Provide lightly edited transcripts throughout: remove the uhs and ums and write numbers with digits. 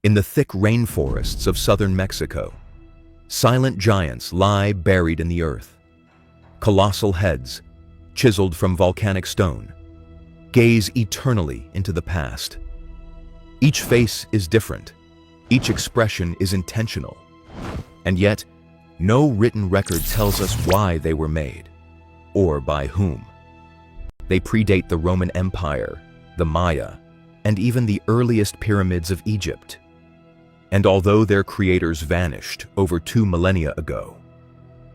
In the thick rainforests of southern Mexico, silent giants lie buried in the earth. Colossal heads, chiseled from volcanic stone, gaze eternally into the past. Each face is different, each expression is intentional, and yet no written record tells us why they were made, or by whom. They predate the Roman Empire, the Maya, and even the earliest pyramids of Egypt. And although their creators vanished over 2 millennia ago,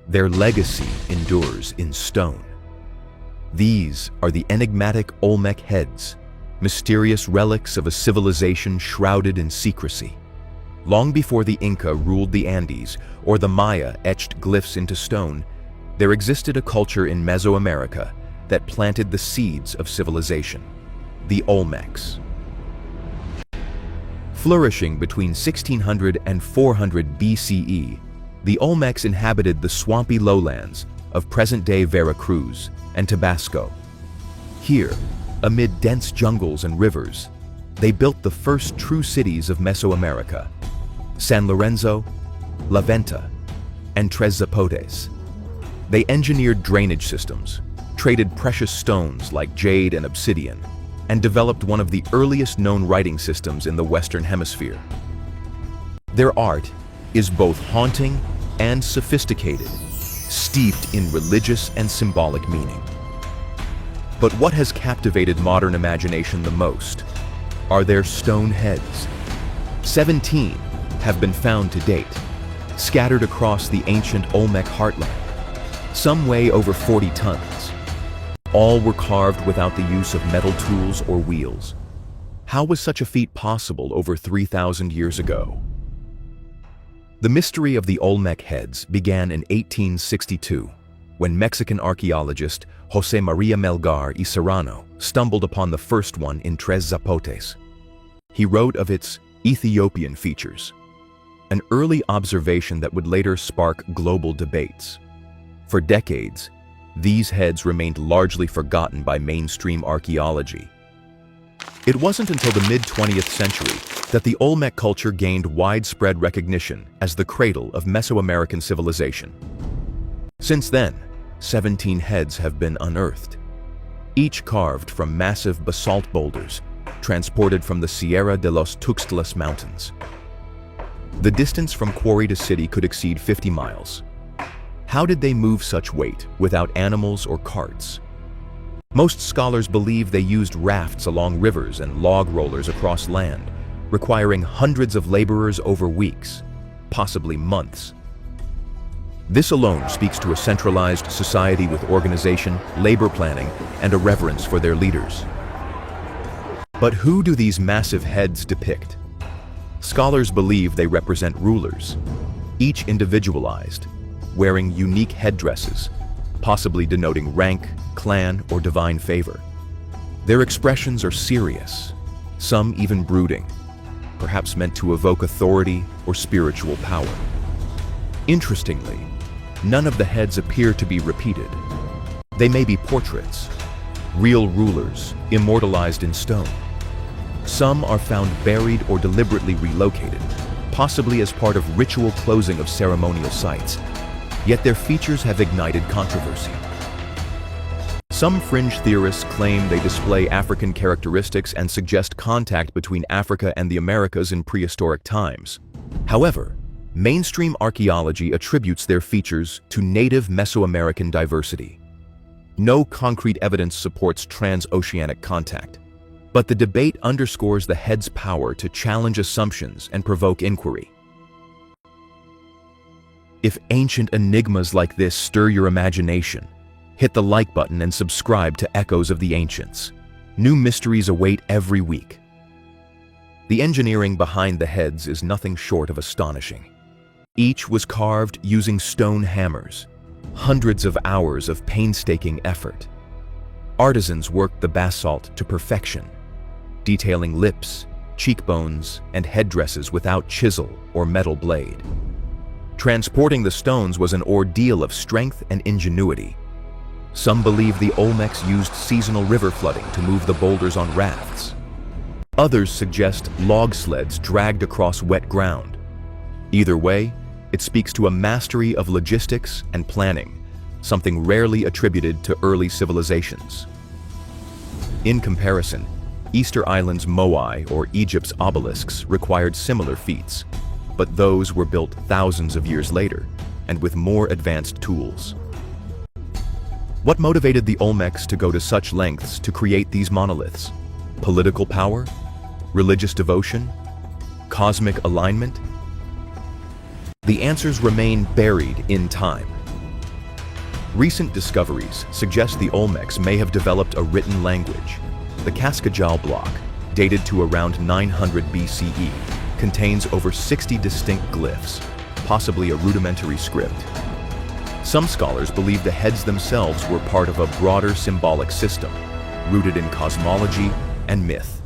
their legacy endures in stone. These are the enigmatic Olmec Heads, mysterious relics of a civilization shrouded in secrecy. Long before the Inca ruled the Andes or the Maya etched glyphs into stone, there existed a culture in Mesoamerica that planted the seeds of civilization, the Olmecs. Flourishing between 1600 and 400 BCE, the Olmecs inhabited the swampy lowlands of present-day Veracruz and Tabasco. Here, amid dense jungles and rivers, they built the first true cities of Mesoamerica: San Lorenzo, La Venta, and Tres Zapotes. They engineered drainage systems, traded precious stones like jade and obsidian, and developed one of the earliest known writing systems in the Western Hemisphere. Their art is both haunting and sophisticated, steeped in religious and symbolic meaning. But what has captivated modern imagination the most are their stone heads. 17 have been found to date, scattered across the ancient Olmec heartland. Some weigh over 40 tons. All were carved without the use of metal tools or wheels. How was such a feat possible over 3,000 years ago? The mystery of the Olmec Heads began in 1862, when Mexican archaeologist José María Melgar y Serrano stumbled upon the first one in Tres Zapotes. He wrote of its Ethiopian features, an early observation that would later spark global debates. For decades, these heads remained largely forgotten by mainstream archaeology. It wasn't until the mid-20th century that the Olmec culture gained widespread recognition as the cradle of Mesoamerican civilization. Since then, 17 heads have been unearthed, each carved from massive basalt boulders transported from the Sierra de los Tuxtlas Mountains. The distance from quarry to city could exceed 50 miles. How did they move such weight without animals or carts? Most scholars believe they used rafts along rivers and log rollers across land, requiring hundreds of laborers over weeks, possibly months. This alone speaks to a centralized society with organization, labor planning, and a reverence for their leaders. But who do these massive heads depict? Scholars believe they represent rulers, each individualized, wearing unique headdresses, possibly denoting rank, clan, or divine favor. Their expressions are serious, some even brooding, perhaps meant to evoke authority or spiritual power. Interestingly, none of the heads appear to be repeated. They may be portraits, real rulers immortalized in stone. Some are found buried or deliberately relocated, possibly as part of ritual closing of ceremonial sites. Yet their features have ignited controversy. Some fringe theorists claim they display African characteristics and suggest contact between Africa and the Americas in prehistoric times. However, mainstream archaeology attributes their features to native Mesoamerican diversity. No concrete evidence supports transoceanic contact, but the debate underscores the head's power to challenge assumptions and provoke inquiry. If ancient enigmas like this stir your imagination, hit the like button and subscribe to Echoes of the Ancients. New mysteries await every week. The engineering behind the heads is nothing short of astonishing. Each was carved using stone hammers, hundreds of hours of painstaking effort. Artisans worked the basalt to perfection, detailing lips, cheekbones, and headdresses without chisel or metal blade. Transporting the stones was an ordeal of strength and ingenuity. Some believe the Olmecs used seasonal river flooding to move the boulders on rafts. Others suggest log sleds dragged across wet ground. Either way, it speaks to a mastery of logistics and planning, something rarely attributed to early civilizations. In comparison, Easter Island's moai or Egypt's obelisks required similar feats, but those were built thousands of years later and with more advanced tools. What motivated the Olmecs to go to such lengths to create these monoliths? Political power? Religious devotion? Cosmic alignment? The answers remain buried in time. Recent discoveries suggest the Olmecs may have developed a written language. The Cascajal block, dated to around 900 BCE, contains over 60 distinct glyphs, possibly a rudimentary script. Some scholars believe the heads themselves were part of a broader symbolic system, rooted in cosmology and myth.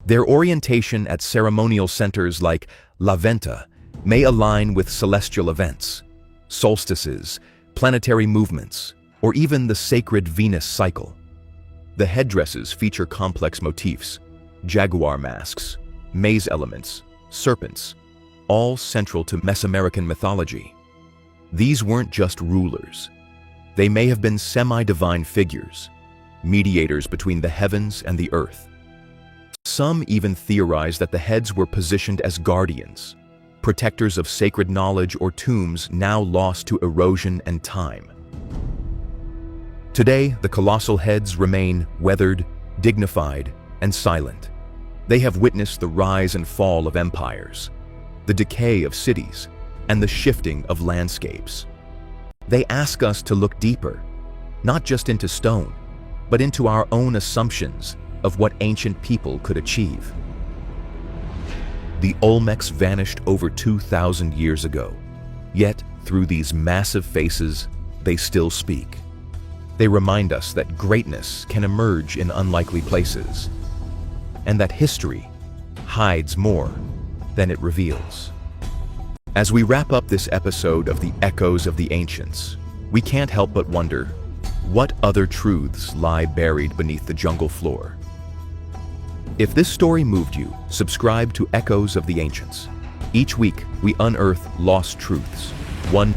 Their orientation at ceremonial centers like La Venta may align with celestial events, solstices, planetary movements, or even the sacred Venus cycle. The headdresses feature complex motifs, jaguar masks, maze elements, serpents, all central to Mesoamerican mythology. These weren't just rulers. They may have been semi-divine figures, mediators between the heavens and the earth. Some even theorize that the heads were positioned as guardians, protectors of sacred knowledge or tombs now lost to erosion and time. Today, the colossal heads remain weathered, dignified, and silent. They have witnessed the rise and fall of empires, the decay of cities, and the shifting of landscapes. They ask us to look deeper, not just into stone, but into our own assumptions of what ancient people could achieve. The Olmecs vanished over 2,000 years ago, yet through these massive faces, they still speak. They remind us that greatness can emerge in unlikely places, and that history hides more than it reveals. As we wrap up this episode of the Echoes of the Ancients, we can't help but wonder, what other truths lie buried beneath the jungle floor? If this story moved you, subscribe to Echoes of the Ancients. Each week, we unearth lost truths, one